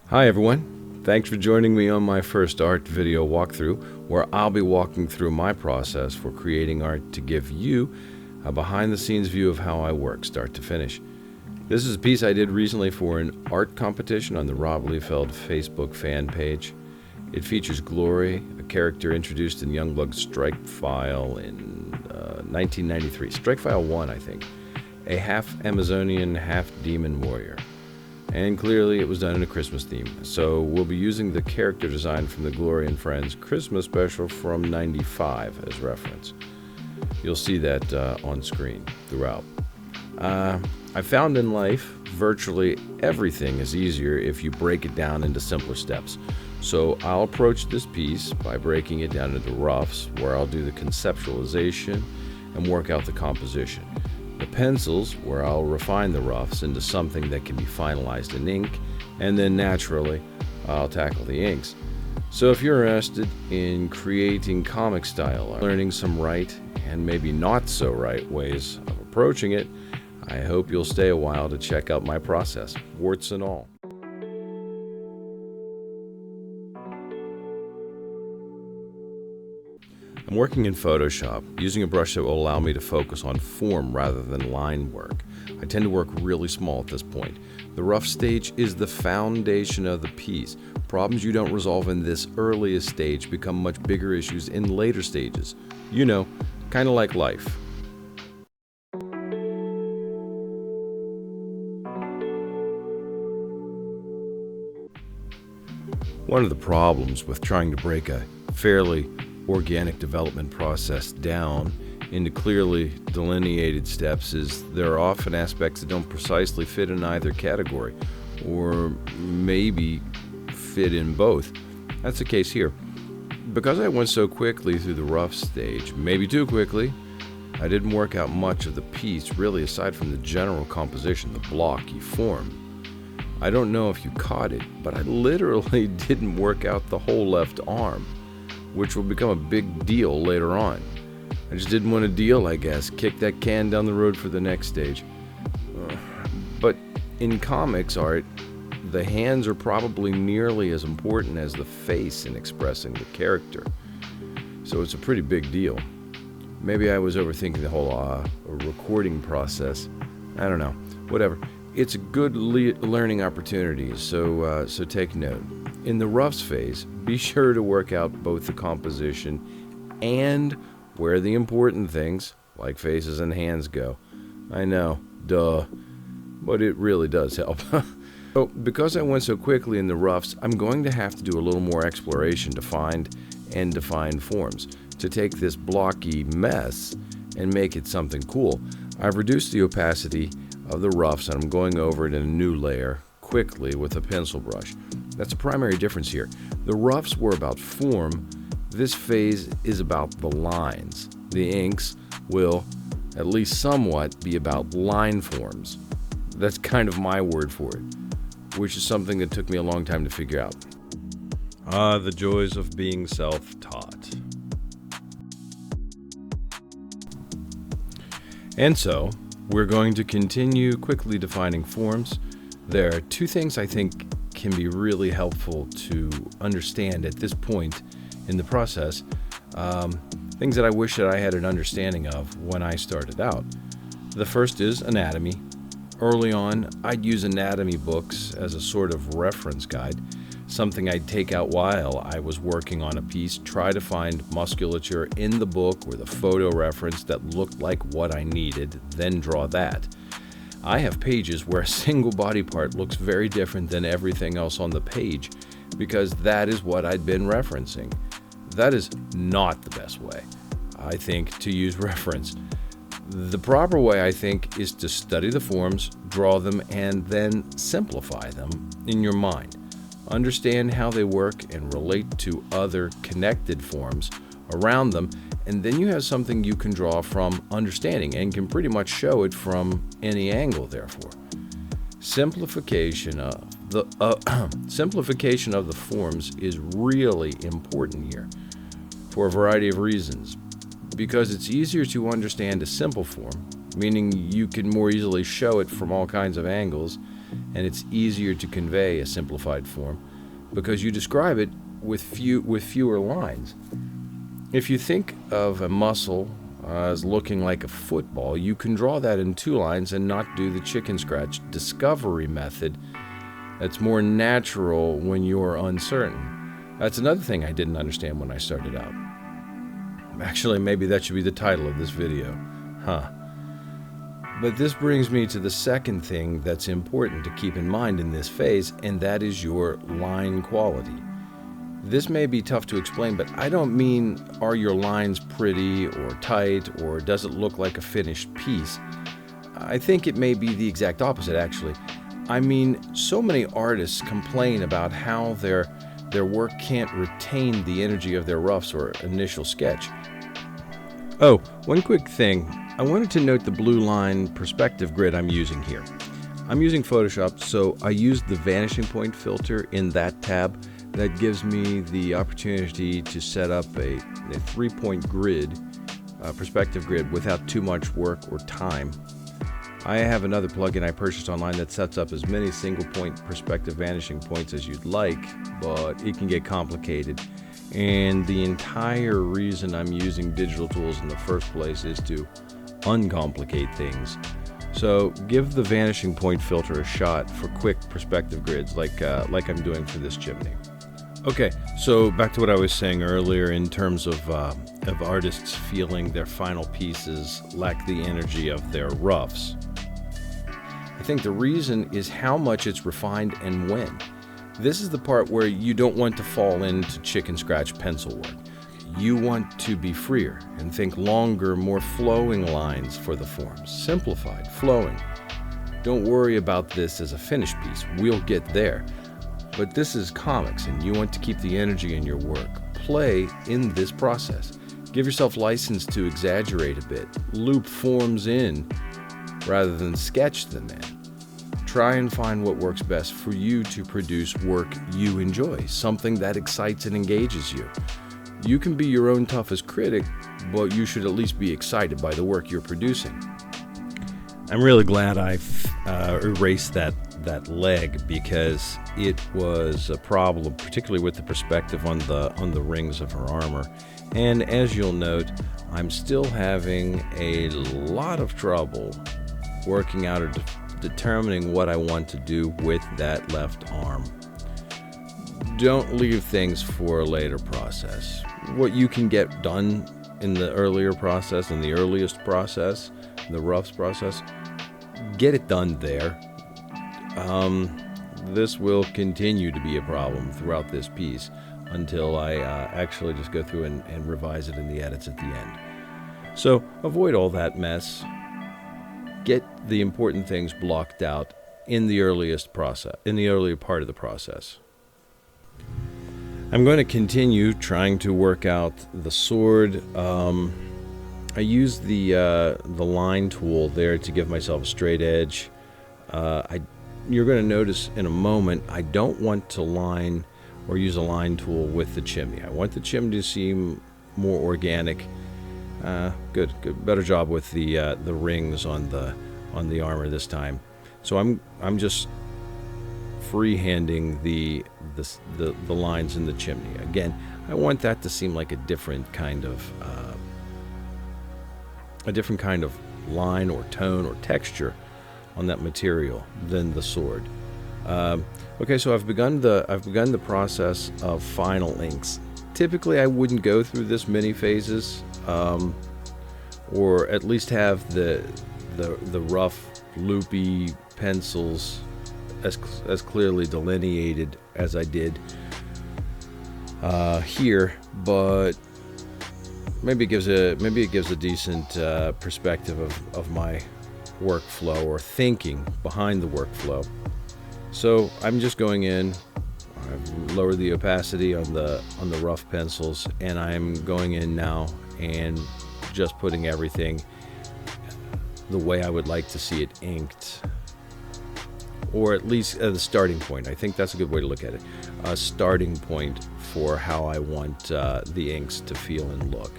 Hi everyone, thanks for joining me on my first art video walkthrough, where I'll be walking through my process for creating art to give you a behind-the-scenes view of how I work start to finish. This is a piece I did recently for an art competition on the ROB LIEFELD Facebook fan page. It features Glory, a character introduced in Youngblood's Strike File in 1993. Strike File 1, I think. A half-Amazonian, half-demon warrior. And clearly it was done in a Christmas theme, so we'll be using the character design from the Glory and Friends Christmas special from '95 as reference. You'll see that on screen throughout. I found in life virtually everything is easier if you break it down into simpler steps. So I'll approach this piece by breaking it down into roughs, where I'll do the conceptualization and work out the composition. The pencils, where I'll refine the roughs into something that can be finalized in ink, and then naturally, I'll tackle the inks. So if you're interested in creating comic style, learning some right and maybe not so right ways of approaching it, I hope you'll stay a while to check out my process, warts and all. I'm working in Photoshop, using a brush that will allow me to focus on form rather than line work. I tend to work really small at this point. The rough stage is the foundation of the piece. Problems you don't resolve in this earliest stage become much bigger issues in later stages. You know, kind of like life. One of the problems with trying to break a fairly organic development process down into clearly delineated steps is there are often aspects that don't precisely fit in either category, or maybe fit in both. That's the case here. Because I went so quickly through the rough stage, maybe too quickly, I didn't work out much of the piece really aside from the general composition, the blocky form. I don't know if you caught it, but I literally didn't work out the whole left arm, which will become a big deal later on. I just didn't want to deal, I guess, kick that can down the road for the next stage. But in comics art, the hands are probably nearly as important as the face in expressing the character. So it's a pretty big deal. Maybe I was overthinking the whole recording process. I don't know. Whatever. It's a good learning opportunity, so take note. In the roughs phase, be sure to work out both the composition and where the important things, like faces and hands, go. I know, duh, but it really does help. So, because I went so quickly in the roughs, I'm going to have to do a little more exploration to find and define forms, to take this blocky mess and make it something cool. I've reduced the opacity of the roughs and I'm going over it in a new layer quickly with a pencil brush. That's a primary difference here. The roughs were about form. This phase is about the lines. The inks will, at least somewhat, be about line forms. That's kind of my word for it, which is something that took me a long time to figure out. The joys of being self-taught. And so, we're going to continue quickly defining forms. There are two things I think can be really helpful to understand at this point in the process, things that I wish that I had an understanding of when I started out. The first is anatomy. Early on, I'd use anatomy books as a sort of reference guide, something I'd take out while I was working on a piece, try to find musculature in the book or the photo reference that looked like what I needed, then draw that. I have pages where a single body part looks very different than everything else on the page because that is what I'd been referencing. That is not the best way, I think, to use reference. The proper way, I think, is to study the forms, draw them, and then simplify them in your mind. Understand how they work and relate to other connected forms around them, and then you have something you can draw from understanding and can pretty much show it from any angle, therefore. Simplification of the forms is really important here for a variety of reasons. Because it's easier to understand a simple form, meaning you can more easily show it from all kinds of angles, and it's easier to convey a simplified form because you describe it with fewer lines. If you think of a muscle as looking like a football, you can draw that in 2 lines and not do the chicken scratch discovery method. That's more natural when you're uncertain. That's another thing I didn't understand when I started out. Actually, maybe that should be the title of this video. But this brings me to the second thing that's important to keep in mind in this phase, and that is your line quality. This may be tough to explain, but I don't mean are your lines pretty or tight or does it look like a finished piece. I think it may be the exact opposite, actually. I mean, so many artists complain about how their work can't retain the energy of their roughs or initial sketch. Oh, one quick thing. I wanted to note the blue line perspective grid I'm using here. I'm using Photoshop, so I used the vanishing point filter in that tab. That gives me the opportunity to set up a 3-point grid, perspective grid, without too much work or time. I have another plugin I purchased online that sets up as many single-point perspective vanishing points as you'd like, but it can get complicated. And the entire reason I'm using digital tools in the first place is to uncomplicate things. So give the vanishing point filter a shot for quick perspective grids like I'm doing for this chimney. Okay, so back to what I was saying earlier in terms of artists feeling their final pieces lack the energy of their roughs. I think the reason is how much it's refined and when. This is the part where you don't want to fall into chicken scratch pencil work. You want to be freer and think longer, more flowing lines for the forms. Simplified, flowing. Don't worry about this as a finished piece. We'll get there. But this is comics, and you want to keep the energy in your work. Play in this process. Give yourself license to exaggerate a bit. Loop forms in rather than sketch them in. Try and find what works best for you to produce work you enjoy, something that excites and engages you. You can be your own toughest critic, but you should at least be excited by the work you're producing. I'm really glad I've erased that leg because it was a problem, particularly with the perspective on the rings of her armor. And as you'll note, I'm still having a lot of trouble working out or determining what I want to do with that left arm. Don't leave things for a later process. What you can get done in the earlier process, in the earliest process, the roughs process, get it done there. This will continue to be a problem throughout this piece until I actually just go through and revise it in the edits at the end. So avoid all that mess. Get the important things blocked out in the earliest process, in the earlier part of the process. I'm going to continue trying to work out the sword. I used the line tool there to give myself a straight edge. You're going to notice in a moment I don't want to line or use a line tool with the chimney. I want the chimney to seem more organic. Good, better job with the rings on the armor this time. So I'm just freehanding the lines in the chimney. Again, I want that to seem like a different kind of line or tone or texture on that material than the sword. Okay, so I've begun the process of final inks. Typically, I wouldn't go through this many phases, or at least have the rough, loopy pencils as clearly delineated as I did here, but maybe it gives a decent perspective of my workflow or thinking behind the workflow. So I'm just going in. I've lowered the opacity on the rough pencils, and I'm going in now and just putting everything the way I would like to see it inked, or at least the starting point. I think that's a good way to look at it. A starting point for how I want the inks to feel and look.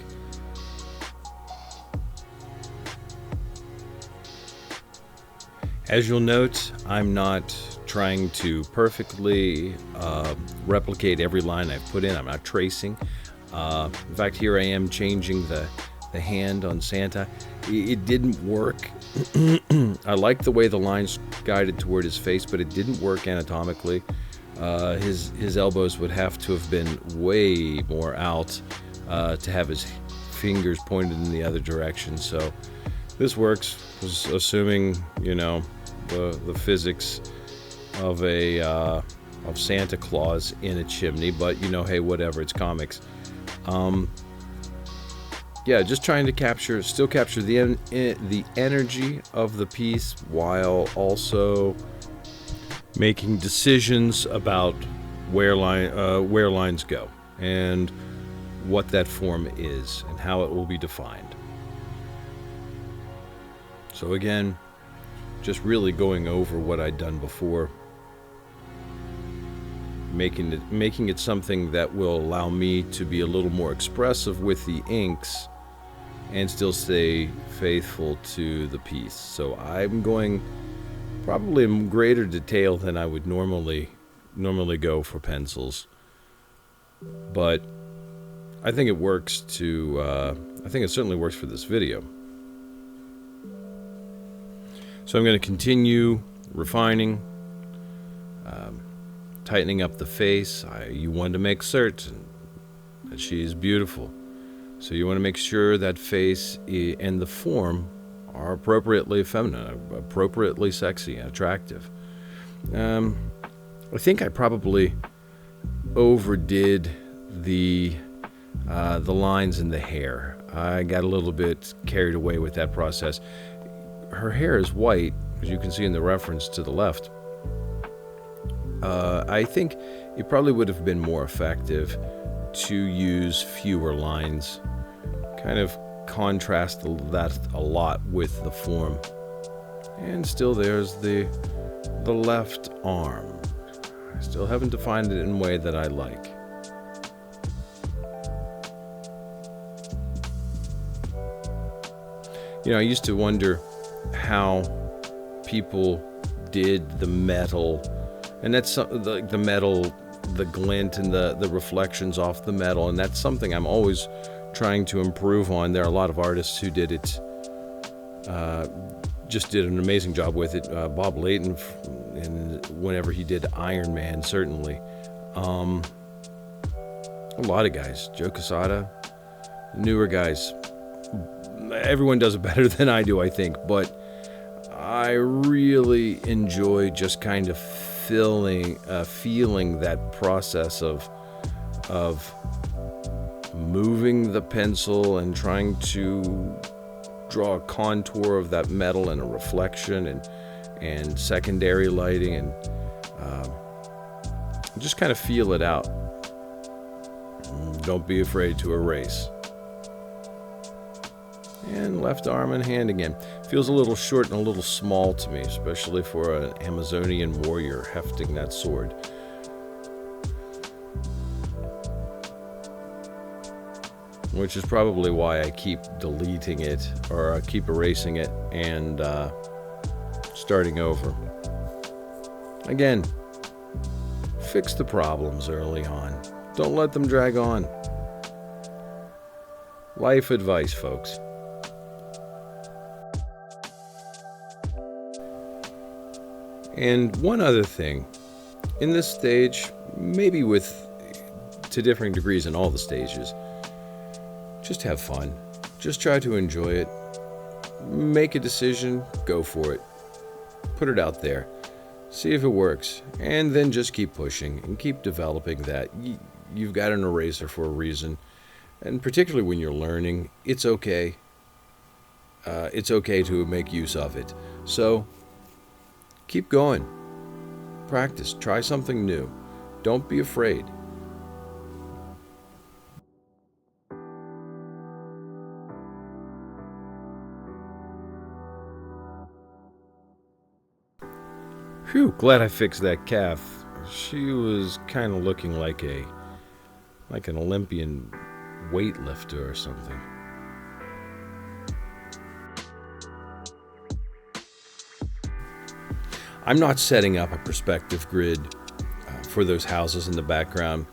As you'll note, I'm not trying to perfectly replicate every line I've put in. I'm not tracing. In fact, here I am changing the hand on Santa. It didn't work. I like the way the lines guided toward his face, but it didn't work anatomically. His elbows would have to have been way more out to have his fingers pointed in the other direction. So this works, assuming, you know, the physics of of Santa Claus in a chimney. But you know, hey, whatever, it's comics. Yeah, just trying to still capture the energy of the piece while also making decisions about where lines go and what that form is and how it will be defined. So again, just really going over what I'd done before, making it something that will allow me to be a little more expressive with the inks and still stay faithful to the piece. So I'm going probably in greater detail than I would normally go for pencils, but I think it works I think it certainly works for this video. So I'm going to continue refining, tightening up the face. You want to make certain that she is beautiful. So you want to make sure that face and the form are appropriately feminine, appropriately sexy and attractive. I think I probably overdid the lines in the hair. I got a little bit carried away with that process. Her hair is white, as you can see in the reference to the left. I think it probably would have been more effective to use fewer lines, kind of contrast that a lot with the form. And still there's the left arm. I still haven't defined it in a way that I like. You know, I used to wonder how people did the metal, and that's the metal, the glint and the reflections off the metal, and that's something I'm always trying to improve on. There are a lot of artists who did it, just did an amazing job with it. Bob Layton, and whenever he did Iron Man, certainly. A lot of guys, Joe Quesada, newer guys. Everyone does it better than I do, I think, but I really enjoy just kind of feeling that process of moving the pencil and trying to draw a contour of that metal and a reflection and secondary lighting, and just kind of feel it out. Don't be afraid to erase. And left arm and hand again. Feels a little short and a little small to me, especially for an Amazonian warrior hefting that sword. Which is probably why I keep deleting it, or I keep erasing it and starting over. Again, fix the problems early on. Don't let them drag on. Life advice, folks. And one other thing, in this stage, maybe to differing degrees in all the stages, just have fun. Just try to enjoy it. Make a decision, go for it. Put it out there. See if it works. And then just keep pushing and keep developing that. You've got an eraser for a reason. And particularly when you're learning, it's okay. It's okay to make use of it. So, keep going. Practice. Try something new. Don't be afraid. Phew, glad I fixed that calf. She was kind of looking like an Olympian weightlifter or something. I'm not setting up a perspective grid for those houses in the background.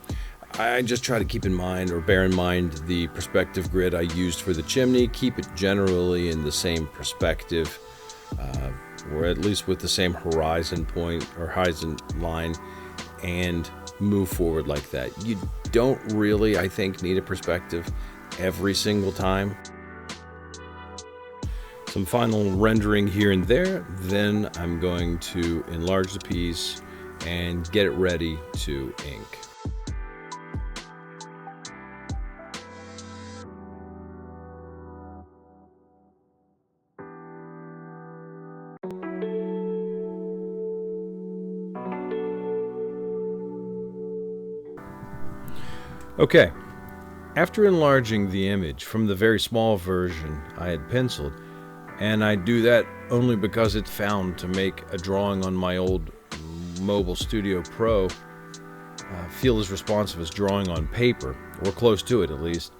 I just try to keep in mind or bear in mind the perspective grid I used for the chimney, keep it generally in the same perspective, or at least with the same horizon point or horizon line, and move forward like that. You don't really, I think, need a perspective every single time. Some final rendering here and there, then I'm going to enlarge the piece and get it ready to ink. Okay, after enlarging the image from the very small version I had penciled, and I do that only because it's found to make a drawing on my old Mobile Studio Pro feel as responsive as drawing on paper, or close to it at least.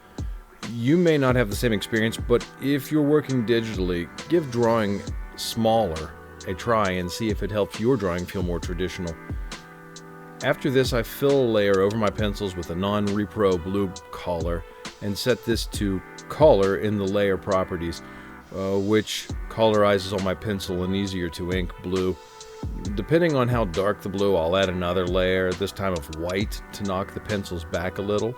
You may not have the same experience, but if you're working digitally, give drawing smaller a try and see if it helps your drawing feel more traditional. After this, I fill a layer over my pencils with a non-repro blue color and set this to color in the layer properties, which colorizes all my pencil and easier to ink blue. Depending on how dark the blue, I'll add another layer, this time of white, to knock the pencils back a little.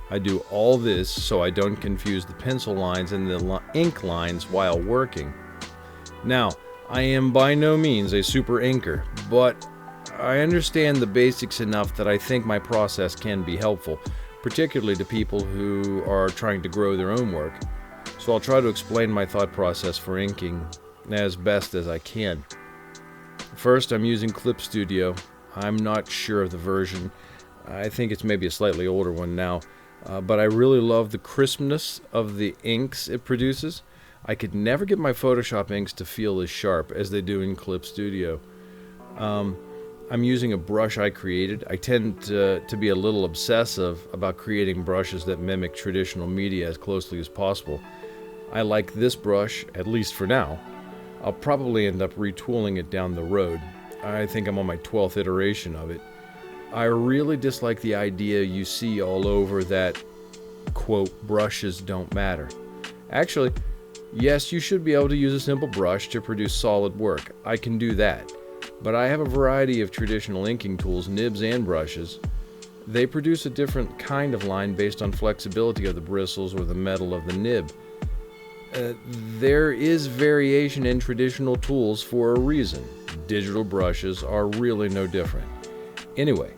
I do all this so I don't confuse the pencil lines and the ink lines while working. Now, I am by no means a super inker, but I understand the basics enough that I think my process can be helpful, particularly to people who are trying to grow their own work. So I'll try to explain my thought process for inking as best as I can. First, I'm using Clip Studio. I'm not sure of the version. I think it's maybe a slightly older one now, but I really love the crispness of the inks it produces. I could never get my Photoshop inks to feel as sharp as they do in Clip Studio. I'm using a brush I created. I tend to be a little obsessive about creating brushes that mimic traditional media as closely as possible. I like this brush, at least for now. I'll probably end up retooling it down the road. I think I'm on my 12th iteration of it. I really dislike the idea you see all over that, quote, brushes don't matter. Actually, yes, you should be able to use a simple brush to produce solid work. I can do that. But I have a variety of traditional inking tools, nibs and brushes. They produce a different kind of line based on flexibility of the bristles or the metal of the nib. There is variation in traditional tools for a reason. Digital brushes are really no different. Anyway,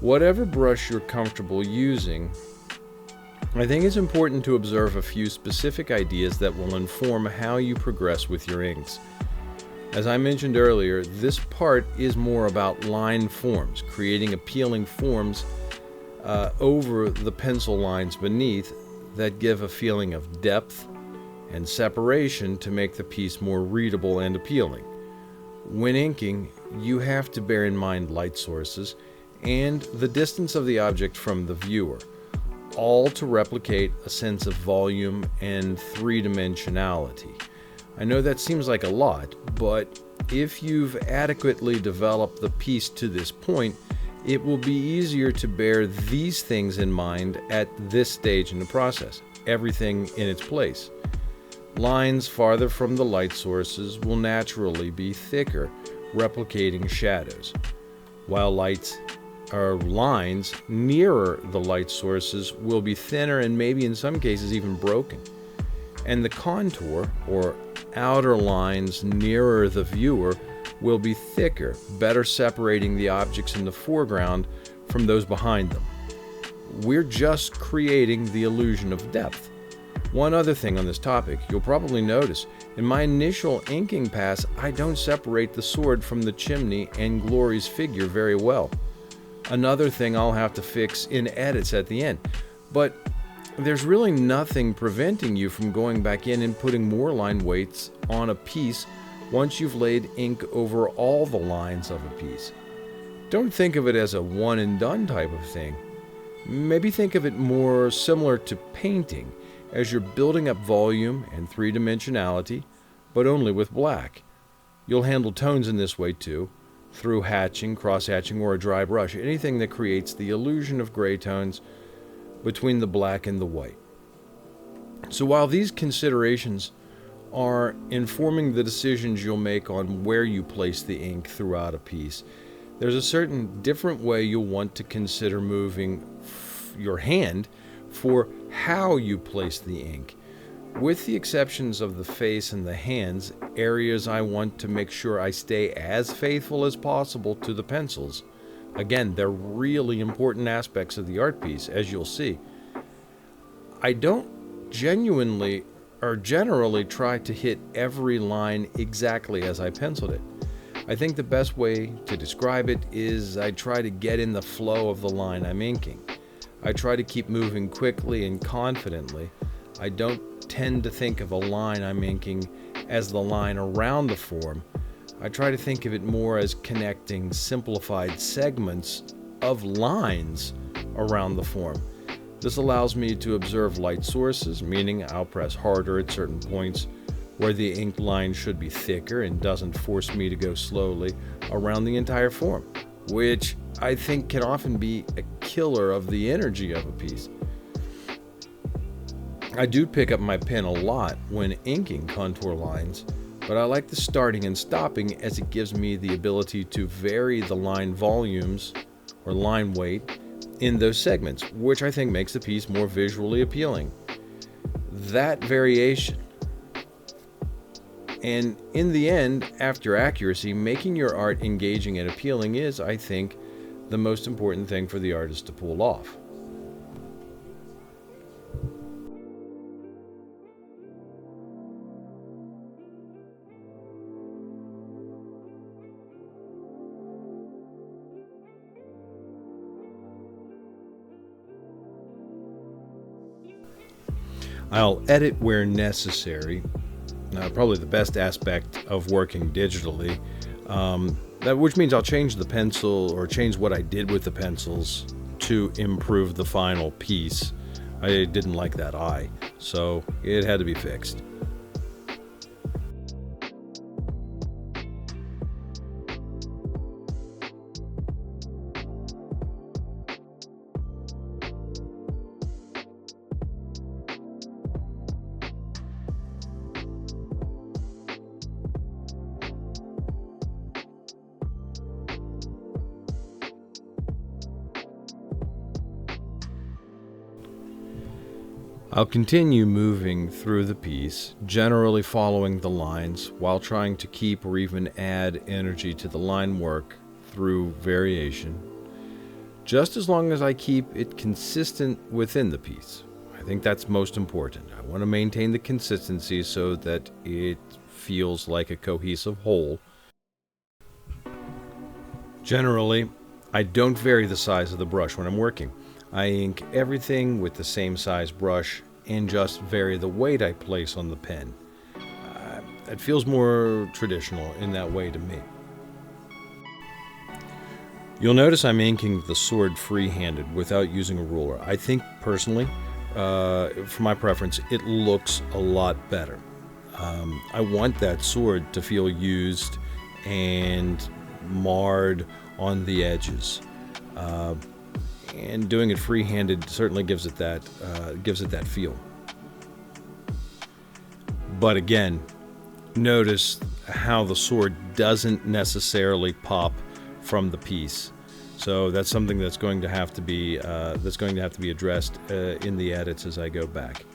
whatever brush you're comfortable using, I think it's important to observe a few specific ideas that will inform how you progress with your inks. As I mentioned earlier, this part is more about line forms, creating appealing forms over the pencil lines beneath that give a feeling of depth and separation to make the piece more readable and appealing. When inking, you have to bear in mind light sources and the distance of the object from the viewer, all to replicate a sense of volume and three-dimensionality. I know that seems like a lot, but if you've adequately developed the piece to this point, it will be easier to bear these things in mind at this stage in the process, everything in its place. Lines farther from the light sources will naturally be thicker, replicating shadows, while lines nearer the light sources will be thinner and maybe in some cases even broken. And the contour, or outer lines nearer the viewer, will be thicker, better separating the objects in the foreground from those behind them. We're just creating the illusion of depth. One other thing on this topic, you'll probably notice, in my initial inking pass, I don't separate the sword from the chimney and Glory's figure very well. Another thing I'll have to fix in edits at the end. But there's really nothing preventing you from going back in and putting more line weights on a piece once you've laid ink over all the lines of a piece. Don't think of it as a one and done type of thing. Maybe think of it more similar to painting, as you're building up volume and three-dimensionality, but only with black. You'll handle tones in this way too, through hatching, cross-hatching, or a dry brush, anything that creates the illusion of gray tones between the black and the white. So while these considerations are informing the decisions you'll make on where you place the ink throughout a piece, there's a certain different way you'll want to consider moving your hand for how you place the ink. With the exceptions of the face and the hands, areas I want to make sure I stay as faithful as possible to the pencils. Again, they're really important aspects of the art piece, as you'll see. I don't genuinely or generally try to hit every line exactly as I penciled it. I think the best way to describe it is I try to get in the flow of the line I'm inking. I try to keep moving quickly and confidently. I don't tend to think of a line I'm inking as the line around the form. I try to think of it more as connecting simplified segments of lines around the form. This allows me to observe light sources, meaning I'll press harder at certain points where the ink line should be thicker and doesn't force me to go slowly around the entire form, which I think can often be a killer of the energy of a piece. I do pick up my pen a lot when inking contour lines, but I like the starting and stopping as it gives me the ability to vary the line volumes or line weight in those segments, which I think makes the piece more visually appealing. That variation, and in the end, after accuracy, making your art engaging and appealing is, I think, the most important thing for the artist to pull off. I'll edit where necessary. Probably the best aspect of working digitally, which means I'll change the pencil or change what I did with the pencils to improve the final piece. I didn't like that eye, so it had to be fixed. I'll continue moving through the piece, generally following the lines while trying to keep or even add energy to the line work through variation, just as long as I keep it consistent within the piece. I think that's most important. I want to maintain the consistency so that it feels like a cohesive whole. Generally, I don't vary the size of the brush when I'm working. I ink everything with the same size brush and just vary the weight I place on the pen. It feels more traditional in that way to me. You'll notice I'm inking the sword free-handed without using a ruler. I think personally, for my preference, it looks a lot better. I want that sword to feel used and marred on the edges. And doing it free-handed certainly gives it that feel. But again, notice how the sword doesn't necessarily pop from the piece. So that's something that's going to have to be addressed in the edits as I go back.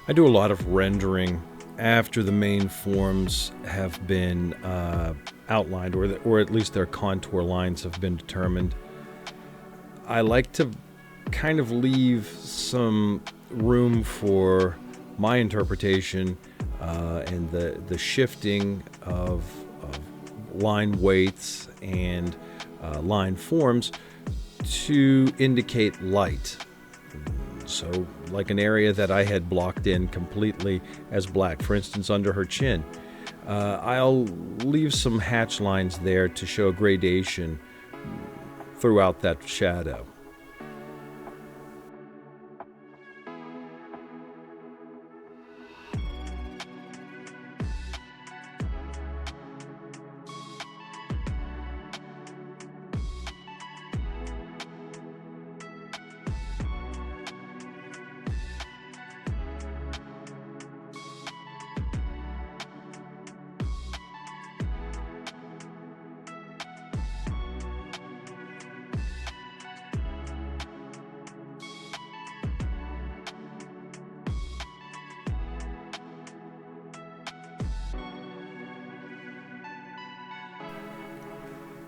I do a lot of rendering after the main forms have been outlined, or at least their contour lines have been determined. I like to kind of leave some room for my interpretation and the shifting of line weights and line forms to indicate light. So, like an area that I had blocked in completely as black, for instance, under her chin, I'll leave some hatch lines there to show gradation throughout that shadow.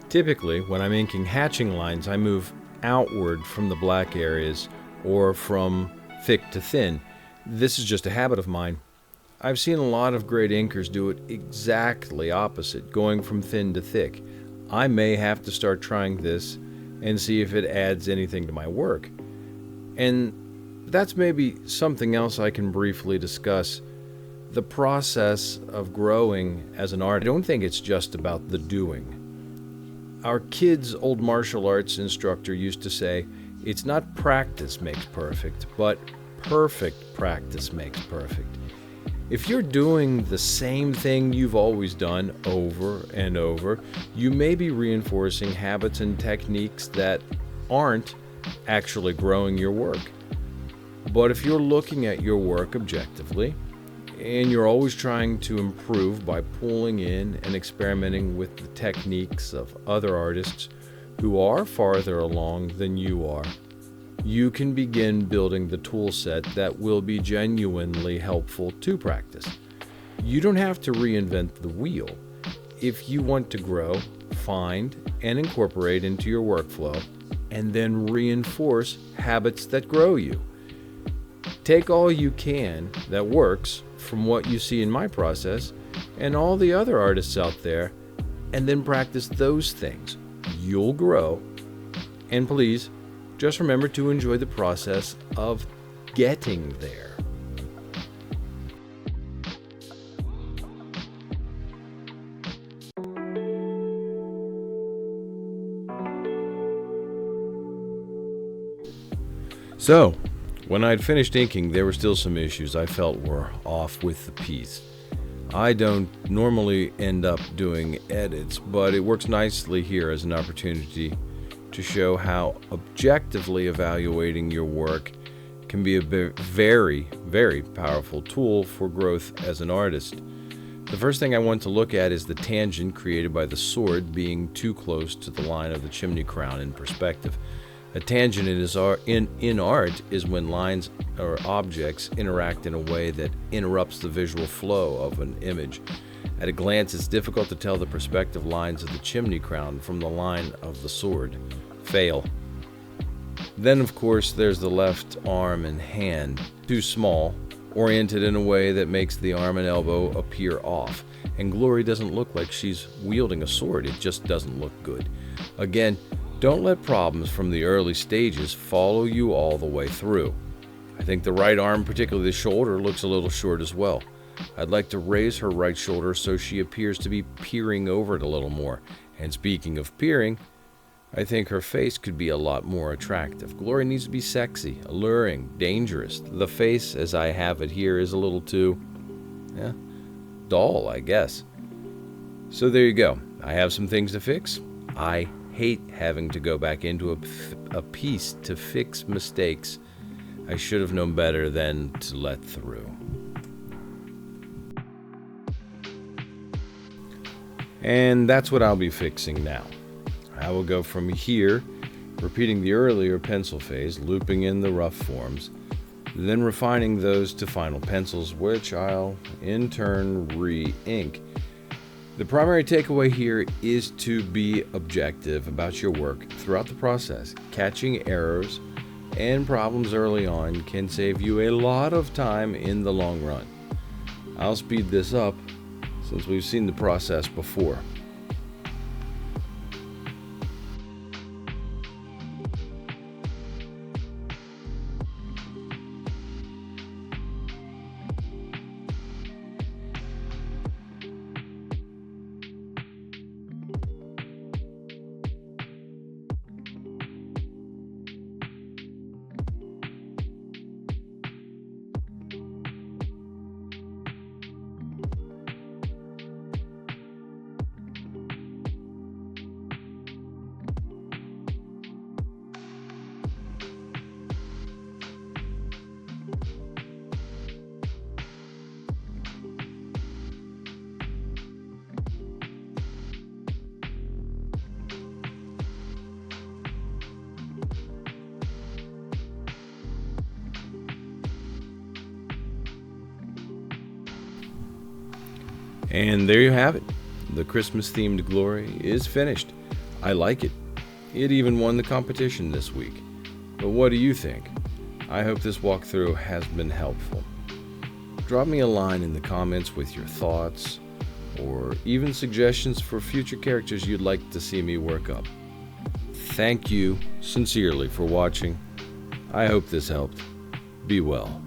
Typically, when I'm inking hatching lines, I move outward from the black areas or from thick to thin. This is just a habit of mine. I've seen a lot of great inkers do it exactly opposite, going from thin to thick. I may have to start trying this and see if it adds anything to my work. And that's maybe something else I can briefly discuss. The process of growing as an artist, I don't think it's just about the doing. Our kid's old martial arts instructor used to say, it's not practice makes perfect, but perfect practice makes perfect. If you're doing the same thing you've always done over and over, you may be reinforcing habits and techniques that aren't actually growing your work. But if you're looking at your work objectively, and you're always trying to improve by pulling in and experimenting with the techniques of other artists who are farther along than you are, you can begin building the tool set that will be genuinely helpful to practice. You don't have to reinvent the wheel. If you want to grow, find and incorporate into your workflow, and then reinforce habits that grow you. Take all you can that works from what you see in my process and all the other artists out there, and then practice those things. You'll grow. And please, just remember to enjoy the process of getting there. So, when I'd finished inking, there were still some issues I felt were off with the piece. I don't normally end up doing edits, but it works nicely here as an opportunity to show how objectively evaluating your work can be a very, very powerful tool for growth as an artist. The first thing I want to look at is the tangent created by the sword being too close to the line of the chimney crown in perspective. A tangent in art is when lines or objects interact in a way that interrupts the visual flow of an image. At a glance, it's difficult to tell the perspective lines of the chimney crown from the line of the sword. Fail. Then, of course, there's the left arm and hand. Too small, oriented in a way that makes the arm and elbow appear off. And Glory doesn't look like she's wielding a sword. It just doesn't look good. Again, don't let problems from the early stages follow you all the way through. I think the right arm, particularly the shoulder, looks a little short as well. I'd like to raise her right shoulder so she appears to be peering over it a little more. And speaking of peering, I think her face could be a lot more attractive. Glory needs to be sexy, alluring, dangerous. The face, as I have it here, is a little too, dull, I guess. So there you go. I have some things to fix. I hate having to go back into a piece to fix mistakes I should have known better than to let through. And that's what I'll be fixing now. I will go from here, repeating the earlier pencil phase, looping in the rough forms, then refining those to final pencils, which I'll in turn re-ink. The primary takeaway here is to be objective about your work throughout the process. Catching errors and problems early on can save you a lot of time in the long run. I'll speed this up since we've seen the process before. And there you have it. The Christmas-themed glory is finished. I like it. It even won the competition this week. But what do you think? I hope this walkthrough has been helpful. Drop me a line in the comments with your thoughts, or even suggestions for future characters you'd like to see me work up. Thank you sincerely for watching. I hope this helped. Be well.